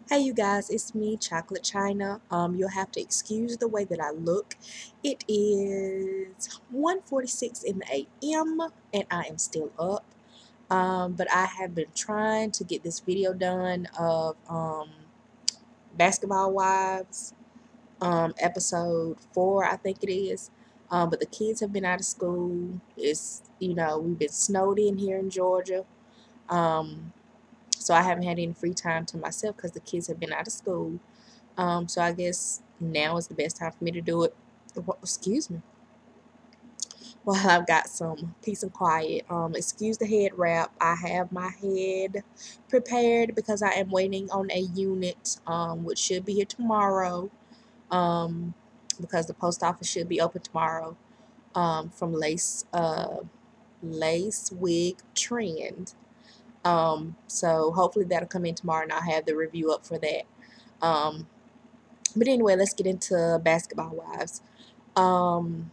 Hey you guys, it's me, Chocolate China. You'll have to excuse the way that I look. It is 1:46 in the AM and I am still up. But I have been trying to get this video done of Basketball Wives, episode 4, I think it is. But the kids have been out of school. We've been snowed in here in Georgia. Um, so I haven't had any free time to myself because the kids have been out of school. So I guess now is the best time for me to do it. Excuse me. While I've got some peace and quiet. Excuse the head wrap. I have my head prepared because I am waiting on a unit, which should be here tomorrow. Um, because the post office should be open tomorrow. From Lace Wig Trend. So hopefully that'll come in tomorrow, and I'll have the review up for that. Um, but anyway, let's get into Basketball Wives. Um,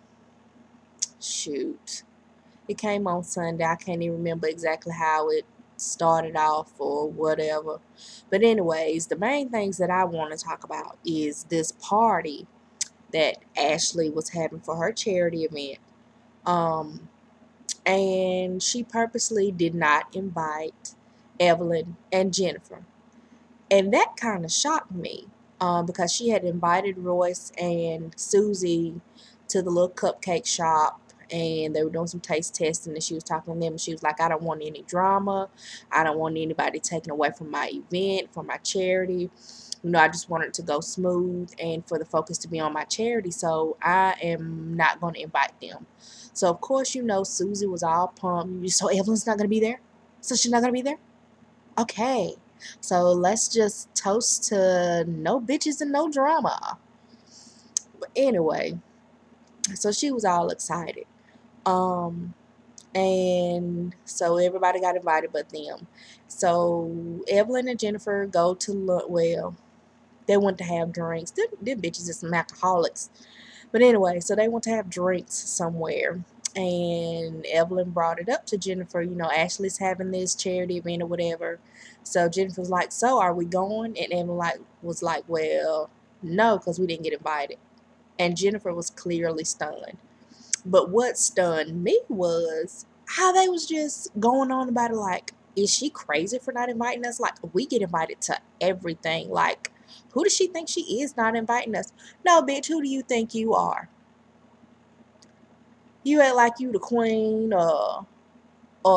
shoot. It came on Sunday. I can't even remember exactly how it started off or whatever. But anyways, the main things that I want to talk about is this party that Ashley was having for her charity event. Um, and she purposely did not invite Evelyn and Jennifer. And that kind of shocked me because she had invited Royce and Susie to the little cupcake shop, and they were doing some taste testing, and she was talking to them, and she was like, I don't want any drama. I don't want anybody taken away from my event, from my charity. I just want it to go smooth and for the focus to be on my charity, so I am not going to invite them. So, of course, Susie was all pumped. So Evelyn's not going to be there? So she's not going to be there? Okay. So let's just toast to no bitches and no drama. But anyway, so she was all excited. Um, and so everybody got invited but them. So Evelyn and Jennifer go to well, they went to have drinks. Them bitches is some alcoholics. But anyway, so they went to have drinks somewhere. And Evelyn brought it up to Jennifer, Ashley's having this charity event or whatever. So Jennifer was like, so are we going? And Evelyn was like, well, no, because we didn't get invited. And Jennifer was clearly stunned. But what stunned me was how they was just going on about it like, is she crazy for not inviting us? Like, we get invited to everything. Like, who does she think she is not inviting us? No, bitch, who do you think you are? You act like you the queen or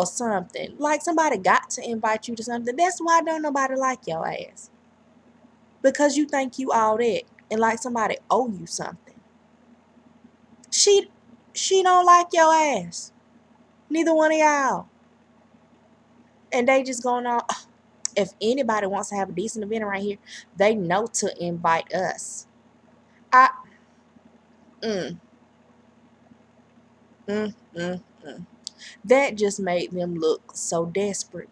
something. Like somebody got to invite you to something. That's why don't nobody like your ass. Because you think you all that and like somebody owe you something. She she don't like your ass. Neither one of y'all. And they just going on. If anybody wants to have a decent event around here, they know to invite us. I mm, mm, mm, mm. That just made them look so desperate.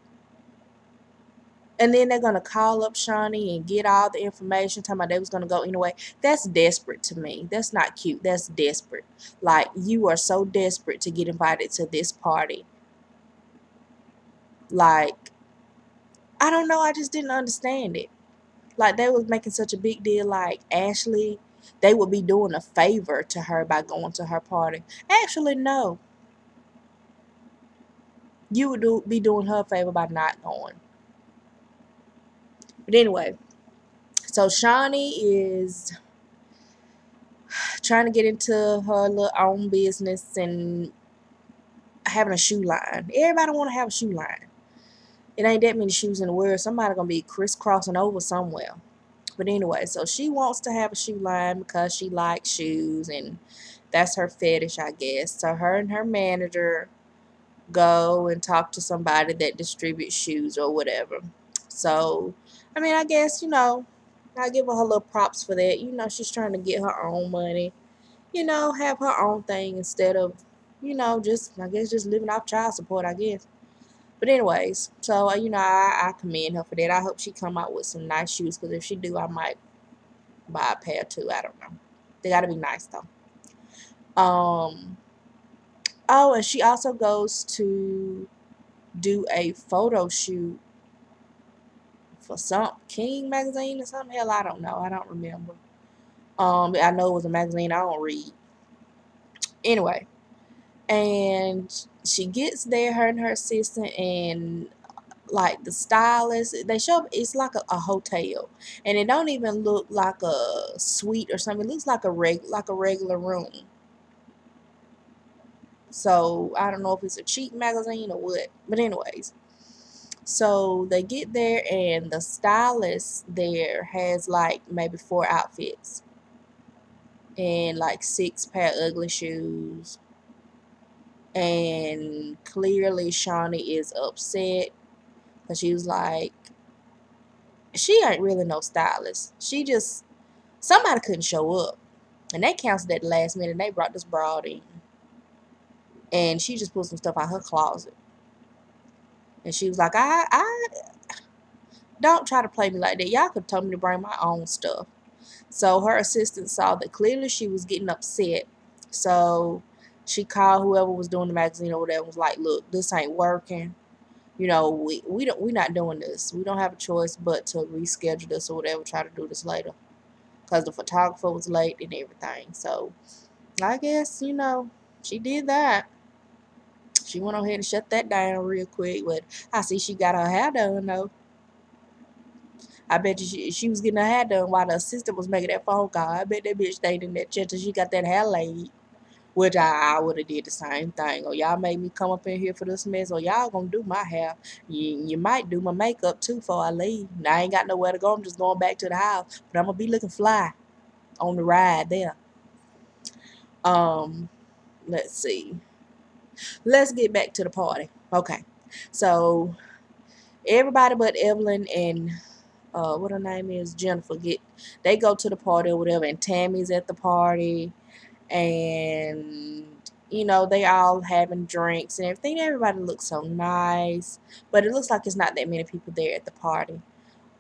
And then they're gonna call up Shawnee and get all the information, talking about they was gonna go anyway. That's desperate to me. That's not cute. That's desperate. Like you are so desperate to get invited to this party. Like I don't know. I just didn't understand it. Like they was making such a big deal. Like Ashley, they would be doing a favor to her by going to her party. Actually, no. You would be doing her a favor by not going. But anyway, so Shawnee is trying to get into her little own business and having a shoe line. Everybody want to have a shoe line. It ain't that many shoes in the world. Somebody gonna be crisscrossing over somewhere. But anyway, so she wants to have a shoe line because she likes shoes and that's her fetish, I guess. So her and her manager go and talk to somebody that distributes shoes or whatever. So, I mean, I guess, I give her little props for that. She's trying to get her own money, have her own thing instead of, just, I guess, just living off child support, I guess. But anyways, so, I commend her for that. I hope she come out with some nice shoes because if she do, I might buy a pair too. I don't know. They got to be nice, though. Oh, and she also goes to do a photo shoot for some King magazine or something. Hell, I don't know. I don't remember. I know it was a magazine I don't read. Anyway, and she gets there, her and her assistant, and like the stylist, they show up, it's like a hotel, and it don't even look like a suite or something. It looks like a regular room. So I don't know if it's a cheap magazine or what, but anyways, so they get there and the stylist there has like maybe 4 outfits and like 6 pair of ugly shoes, and clearly Shawnee is upset because she was like, she ain't really no stylist. She just, somebody couldn't show up. And they canceled at the last minute and they brought this broad in. And she just put some stuff out her closet. And she was like, I don't try to play me like that. Y'all could have told me to bring my own stuff. So her assistant saw that clearly she was getting upset. So she called whoever was doing the magazine or whatever, was like, look, this ain't working. You know, we're not doing this. We don't have a choice but to reschedule this or whatever, try to do this later. Because the photographer was late and everything. So I guess, you know, she did that. She went ahead and shut that down real quick. But I see she got her hair done, though. I bet you she was getting her hair done while the assistant was making that phone call. I bet that bitch stayed in that chair till she got that hair laid. Which I would have did the same thing. Or y'all made me come up in here for this mess. Or y'all gonna do my hair. You might do my makeup too before I leave. Now I ain't got nowhere to go. I'm just going back to the house. But I'm gonna be looking fly on the ride there. Let's see. Let's get back to the party. Okay. So everybody but Evelyn and what her name is, Jennifer, they go to the party or whatever, and Tammy's at the party, and you know, they all having drinks and everything. Everybody looks so nice, but it looks like it's not that many people there at the party.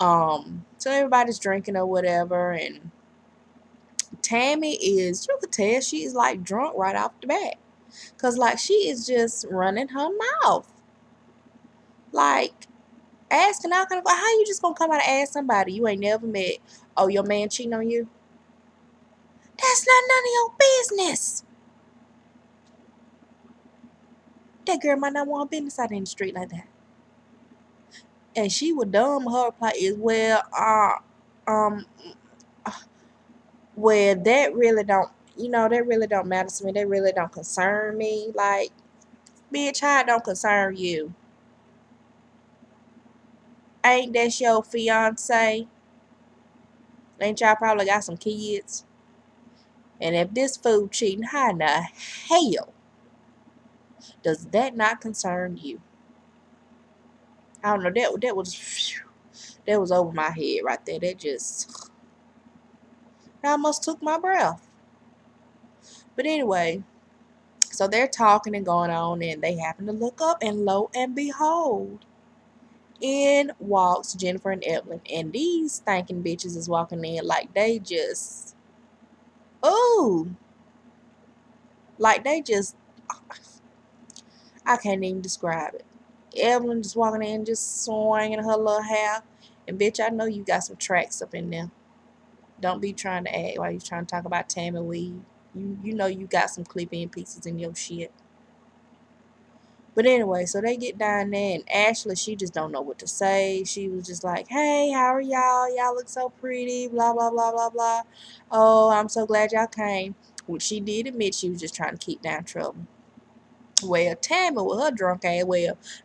So everybody's drinking or whatever, and Tammy is, you could tell she is like drunk right off the bat. Cause like she is just running her mouth. Like asking all kind of, how you just gonna come out and ask somebody you ain't never met, oh, your man cheating on you? That's not none of your business. That girl might not want business out in the street like that. And she was dumb. Her reply is, um, well, that really don't, that really don't matter to me. That really don't concern me. Like, bitch, how it don't concern you? Ain't that your fiance? Ain't y'all probably got some kids? And if this fool cheating, how in the hell does that not concern you? I don't know. That was over my head right there. That almost took my breath. But anyway, so they're talking and going on, and they happen to look up, and lo and behold, in walks Jennifer and Evelyn, and these stinking bitches is walking in like they just, ooh, like they just, I can't even describe it. Evelyn just walking in, just swinging her little hair, and bitch, I know you got some tracks up in there. Don't be trying to act while you trying to talk about Tammy weed. You know you got some clip-in pieces in your shit. But anyway, so they get down there, and Ashley, she just don't know what to say. She was just like, hey, how are y'all? Y'all look so pretty, blah, blah, blah, blah, blah. Oh, I'm so glad y'all came. Which she did admit she was just trying to keep down trouble. Well, Tammy with her drunk ass,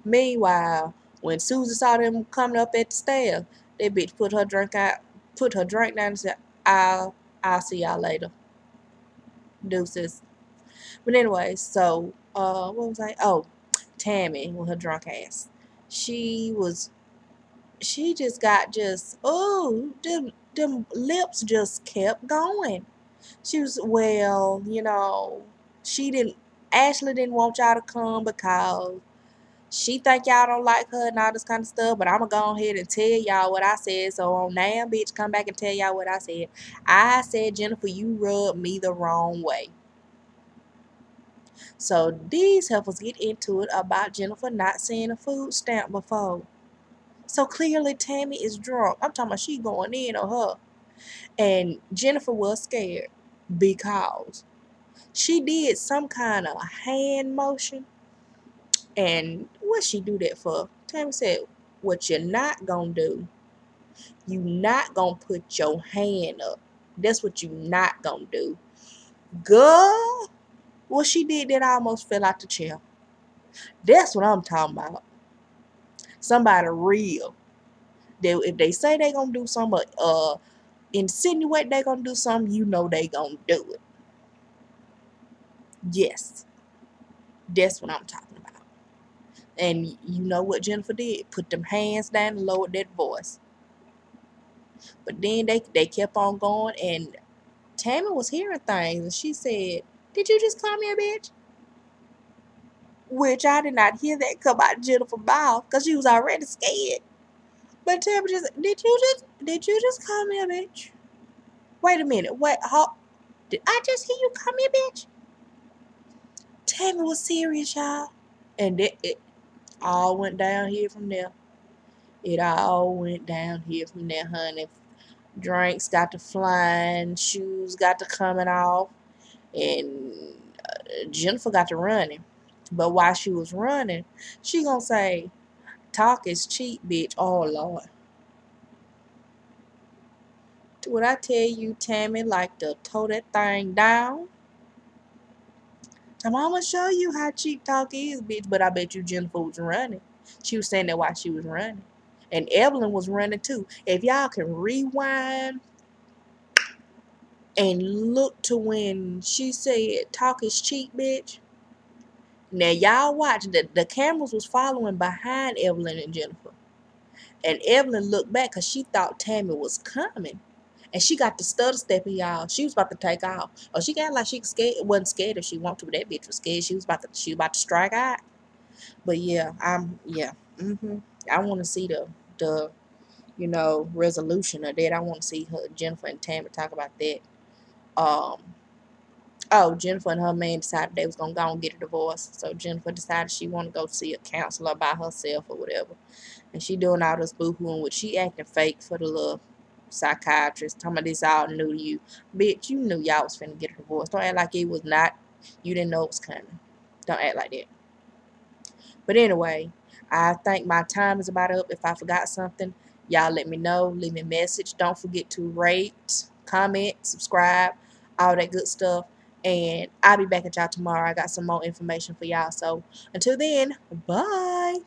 meanwhile, when Susan saw them coming up at the stairs, that bitch put her drink down and said, I'll see y'all later. Deuces. But anyway, so what was I? Oh, Tammy with her drunk ass. She just got them lips just kept going. She was, well, Ashley didn't want y'all to come because she think y'all don't like her and all this kind of stuff, but I'm going to go ahead and tell y'all what I said. So on now, bitch, come back and tell y'all what I said. I said, Jennifer, you rubbed me the wrong way. So these heifers get into it about Jennifer not seeing a food stamp before. So clearly Tammy is drunk. I'm talking about she going in on her. And Jennifer was scared because she did some kind of hand motion. And what she do that for? Tammy said, what you're not gonna do, you not gonna put your hand up. That's what you not gonna do. Girl, what she did that I almost fell out the chair. That's what I'm talking about. Somebody real. If they say they gonna do something, insinuate they gonna do something, you know they gonna do it. Yes, that's what I'm talking about. And you know what Jennifer did? Put them hands down and lowered that voice. But then they kept on going, and Tammy was hearing things, and she said, "Did you just call me a bitch?" Which I did not hear that come out of Jennifer's mouth because she was already scared. But Tammy just, did you just call me a bitch? Wait a minute, what? How? Did I just hear you call me a bitch? Tammy was serious, y'all, and it all went down here from there. It all went down here from there, honey. Drinks got to flying, shoes got to coming off, and Jennifer got to running. But while she was running, she gonna say, "Talk is cheap, bitch." Oh Lord, when I tell you, Tammy like to toe that thing down. I'm gonna show you how cheap talk is, bitch. But I bet you Jennifer was running. She was saying that while she was running, and Evelyn was running too. If y'all can rewind and look to when she said talk is cheap, bitch. Now y'all watch, the cameras was following behind Evelyn and Jennifer. And Evelyn looked back because she thought Tammy was coming. And she got the stutter stepping, y'all. She was about to take off. Oh, she got like she scared, wasn't scared if she wanted to, but that bitch was scared. She was about to strike out. But yeah, I want to see the resolution of that. I want to see her Jennifer and Tammy talk about that. Um, Oh, Jennifer and her man decided they was gonna go and get a divorce. So Jennifer decided she want to go see a counselor by herself or whatever. And she doing all this boohooing, which she acting fake for the little psychiatrist. Talking about this all new to you. Bitch, you knew y'all was finna get a divorce. Don't act like it was not. You didn't know it was coming. Don't act like that. But anyway, I think my time is about up. If I forgot something, y'all let me know. Leave me a message. Don't forget to rate, comment, subscribe, all that good stuff. And I'll be back at y'all tomorrow. I got some more information for y'all. So until then, bye.